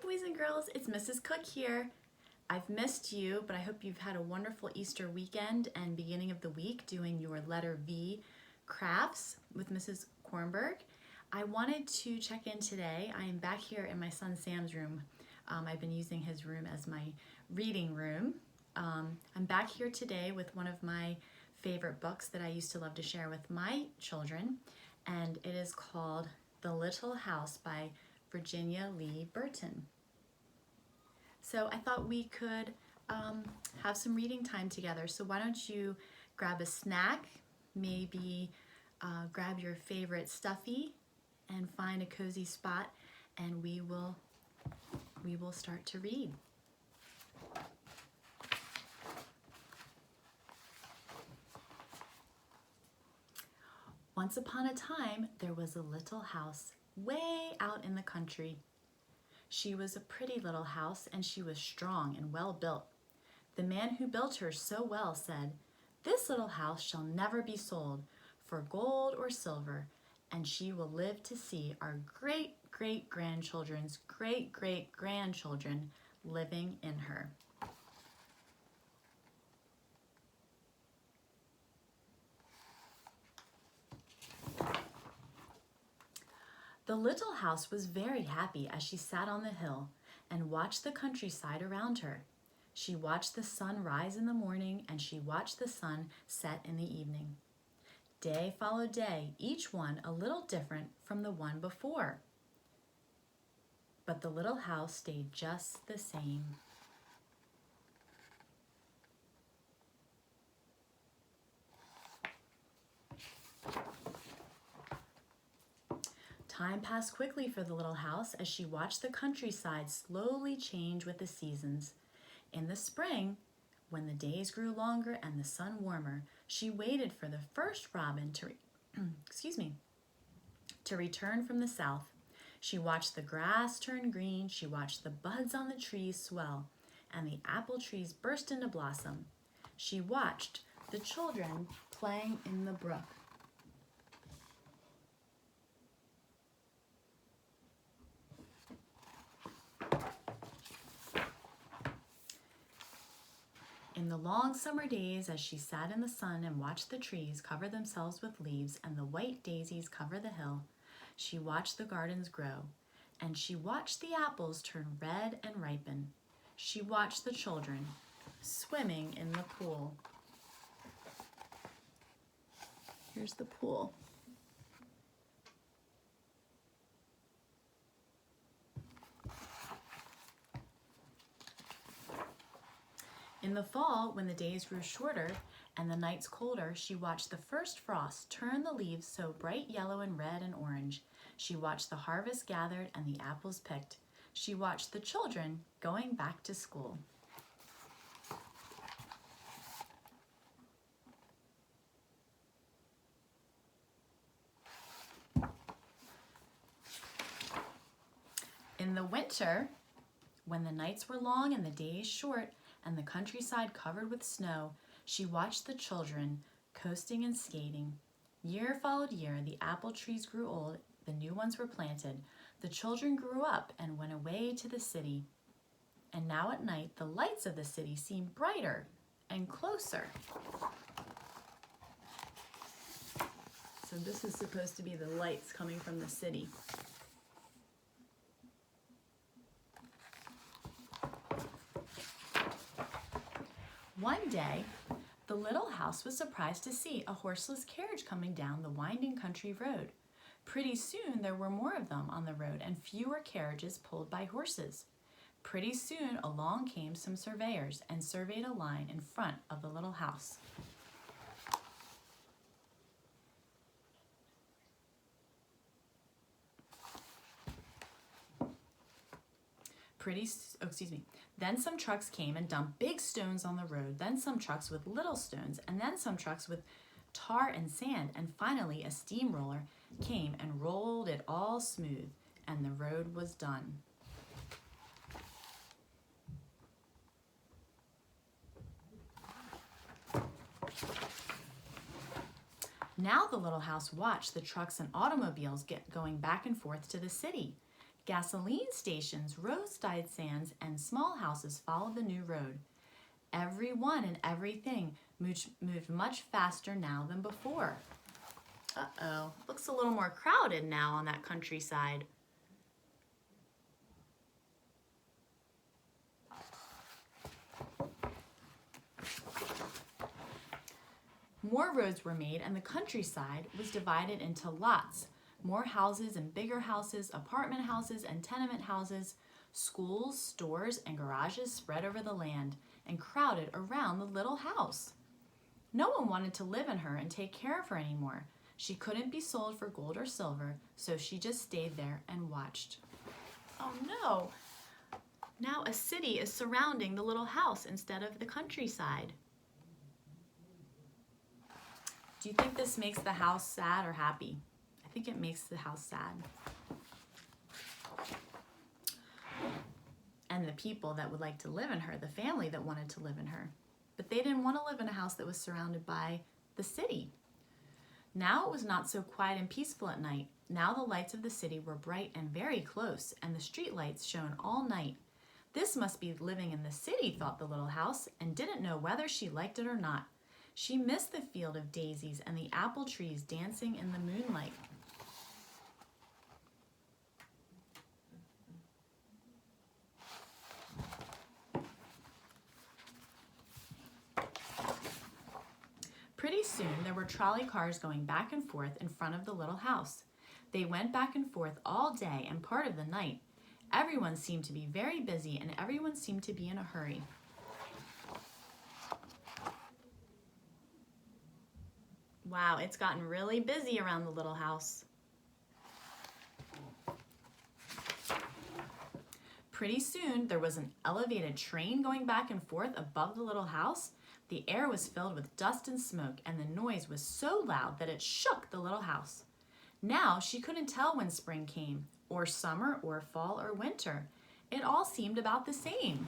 boys and girls, it's Mrs. Cook here. I've missed you, but I hope you've had a wonderful Easter weekend and beginning of the week doing your letter V crafts with Mrs. Kornberg. I wanted to check in today. I am back here in my son Sam's room. I've been using his room as my reading room. I'm back here today with one of my favorite books that I used to love to share with my children, and it is called The Little House by Virginia Lee Burton. So I thought we could have some reading time together. So why don't you grab a snack, maybe grab your favorite stuffy and find a cozy spot, and we will start to read. Once upon a time, there was a little house way out in the country. She was a pretty little house, and she was strong and well built. The man who built her so well said, "This little house shall never be sold for gold or silver, and she will live to see our great-great-grandchildren's great-great-grandchildren living in her." The little house was very happy as she sat on the hill and watched the countryside around her. She watched the sun rise in the morning, and she watched the sun set in the evening. Day followed day, each one a little different from the one before. But the little house stayed just the same. Time passed quickly for the little house as she watched the countryside slowly change with the seasons. In the spring, when the days grew longer and the sun warmer, she waited for the first robin to return from the south. She watched the grass turn green, she watched the buds on the trees swell, and the apple trees burst into blossom. She watched the children playing in the brook. In the long summer days, as she sat in the sun and watched the trees cover themselves with leaves and the white daisies cover the hill, she watched the gardens grow, and she watched the apples turn red and ripen. She watched the children swimming in the pool. Here's the pool. In the fall, when the days grew shorter and the nights colder, she watched the first frost turn the leaves so bright yellow and red and orange. She watched the harvest gathered and the apples picked. She watched the children going back to school. In the winter, when the nights were long and the days short, and the countryside covered with snow, she watched the children coasting and skating. Year followed year, the apple trees grew old, the new ones were planted. The children grew up and went away to the city. And now at night, the lights of the city seemed brighter and closer. So this is supposed to be the lights coming from the city. One day, the little house was surprised to see a horseless carriage coming down the winding country road. Pretty soon, there were more of them on the road and fewer carriages pulled by horses. Pretty soon, along came some surveyors and surveyed a line in front of the little house. Then some trucks came and dumped big stones on the road, then some trucks with little stones, and then some trucks with tar and sand, and finally a steamroller came and rolled it all smooth, and the road was done. Now the little house watched the trucks and automobiles going back and forth to the city. Gasoline stations, roadside stands, and small houses followed the new road. Everyone and everything moved much faster now than before. Uh-oh, looks a little more crowded now on that countryside. More roads were made, and the countryside was divided into lots. More houses and bigger houses, apartment houses and tenement houses, schools, stores, and garages spread over the land and crowded around the little house. No one wanted to live in her and take care of her anymore. She couldn't be sold for gold or silver, so she just stayed there and watched. Oh no! Now a city is surrounding the little house instead of the countryside. Do you think this makes the house sad or happy? I think it makes the house sad. And the people that would like to live in her, the family that wanted to live in her. But they didn't want to live in a house that was surrounded by the city. Now it was not so quiet and peaceful at night. Now the lights of the city were bright and very close, and the street lights shone all night. This must be living in the city, thought the little house, and didn't know whether she liked it or not. She missed the field of daisies and the apple trees dancing in the moonlight. Pretty soon there were trolley cars going back and forth in front of the little house. They went back and forth all day and part of the night. Everyone seemed to be very busy and everyone seemed to be in a hurry. Wow, it's gotten really busy around the little house. Pretty soon, there was an elevated train going back and forth above the little house. The air was filled with dust and smoke, and the noise was so loud that it shook the little house. Now she couldn't tell when spring came, or summer, or fall, or winter. It all seemed about the same.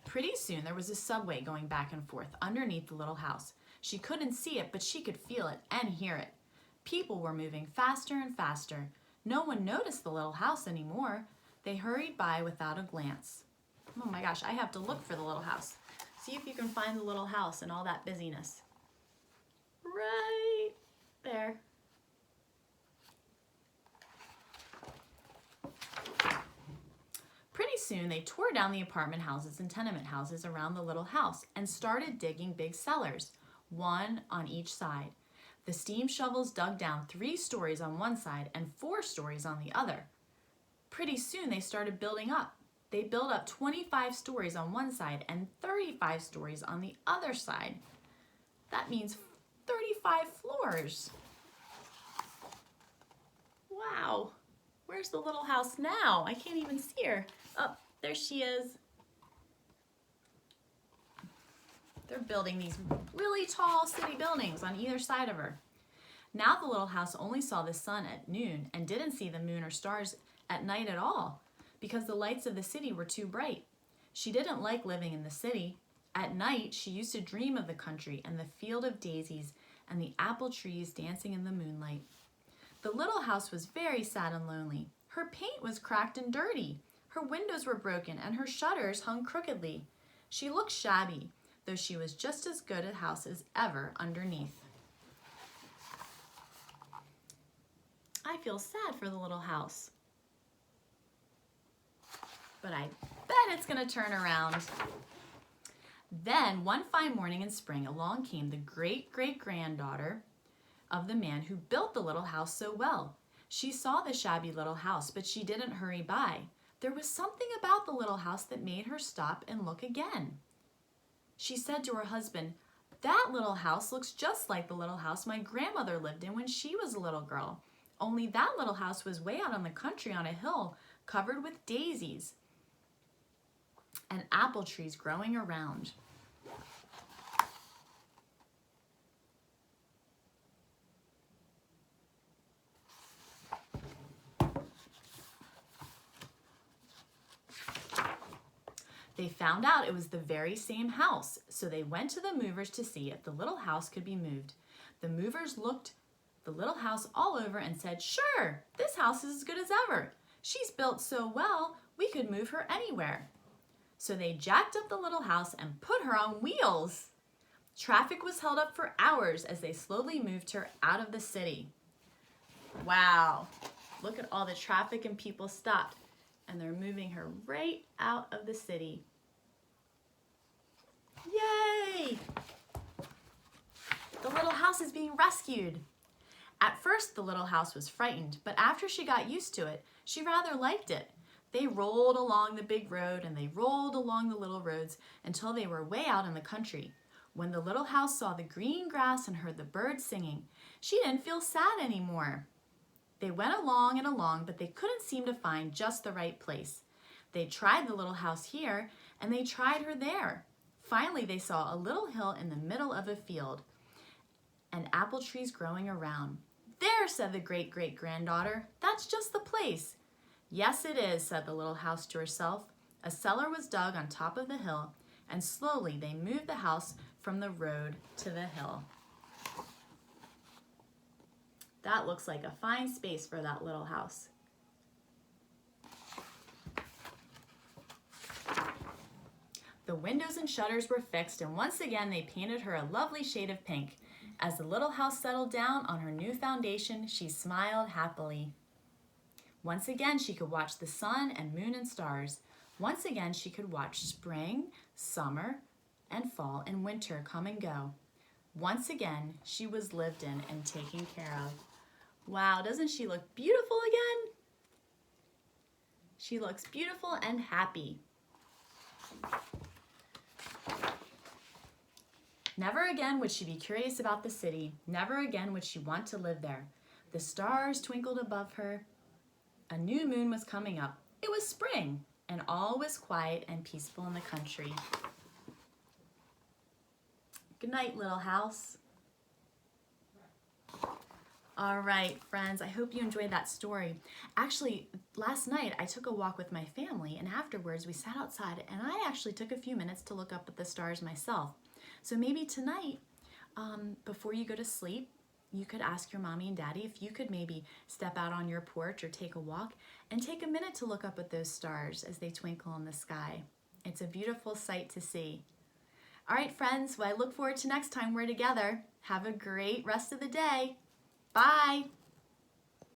Pretty soon there was a subway going back and forth underneath the little house. She couldn't see it, but she could feel it and hear it. People were moving faster and faster. No one noticed the little house anymore. They hurried by without a glance. Oh my gosh, I have to look for the little house. See if you can find the little house in all that busyness. Right there. Pretty soon they tore down the apartment houses and tenement houses around the little house and started digging big cellars, one on each side. The steam shovels dug down 3 stories on one side and 4 stories on the other. Pretty soon they started building up. They built up 25 stories on one side and 35 stories on the other side. That means 35 floors. Wow. Where's the little house now? I can't even see her. Oh, there she is. They're building these really tall city buildings on either side of her. Now the little house only saw the sun at noon and didn't see the moon or stars at night at all because the lights of the city were too bright. She didn't like living in the city. At night, she used to dream of the country and the field of daisies and the apple trees dancing in the moonlight. The little house was very sad and lonely. Her paint was cracked and dirty. Her windows were broken and her shutters hung crookedly. She looked shabby, though she was just as good a house as ever underneath. I feel sad for the little house. But I bet it's gonna turn around. Then, one fine morning in spring, along came the great-great-granddaughter of the man who built the little house so well. She saw the shabby little house, but she didn't hurry by. There was something about the little house that made her stop and look again. She said to her husband, "That little house looks just like the little house my grandmother lived in when she was a little girl. Only that little house was way out on the country on a hill covered with daisies and apple trees growing around." They found out it was the very same house, so they went to the movers to see if the little house could be moved. The movers looked the little house all over and said, "Sure, this house is as good as ever. She's built so well, we could move her anywhere." So they jacked up the little house and put her on wheels. Traffic was held up for hours as they slowly moved her out of the city. Wow, look at all the traffic and people stopped, and they're moving her right out of the city. Yay! The little house is being rescued. At first, the little house was frightened, but after she got used to it, she rather liked it. They rolled along the big road and they rolled along the little roads until they were way out in the country. When the little house saw the green grass and heard the birds singing, she didn't feel sad anymore. They went along and along, but they couldn't seem to find just the right place. They tried the little house here and they tried her there. Finally, they saw a little hill in the middle of a field and apple trees growing around. "There," said the great-great-granddaughter, "that's just the place." "Yes, it is," said the little house to herself. A cellar was dug on top of the hill, and slowly they moved the house from the road to the hill. That looks like a fine space for that little house. The windows and shutters were fixed, and once again they painted her a lovely shade of pink. As the little house settled down on her new foundation, she smiled happily. Once again, she could watch the sun and moon and stars. Once again, she could watch spring, summer, and fall and winter come and go. Once again, she was lived in and taken care of. Wow, doesn't she look beautiful again? She looks beautiful and happy. Never again would she be curious about the city. Never again would she want to live there. The stars twinkled above her. A new moon was coming up. It was spring, and all was quiet and peaceful in the country. Good night, little house. All right, friends, I hope you enjoyed that story. Actually, last night I took a walk with my family, and afterwards we sat outside, and I actually took a few minutes to look up at the stars myself. So maybe tonight, before you go to sleep, you could ask your mommy and daddy if you could maybe step out on your porch or take a walk and take a minute to look up at those stars as they twinkle in the sky. It's a beautiful sight to see. All right, friends, well, I look forward to next time we're together. Have a great rest of the day. Bye.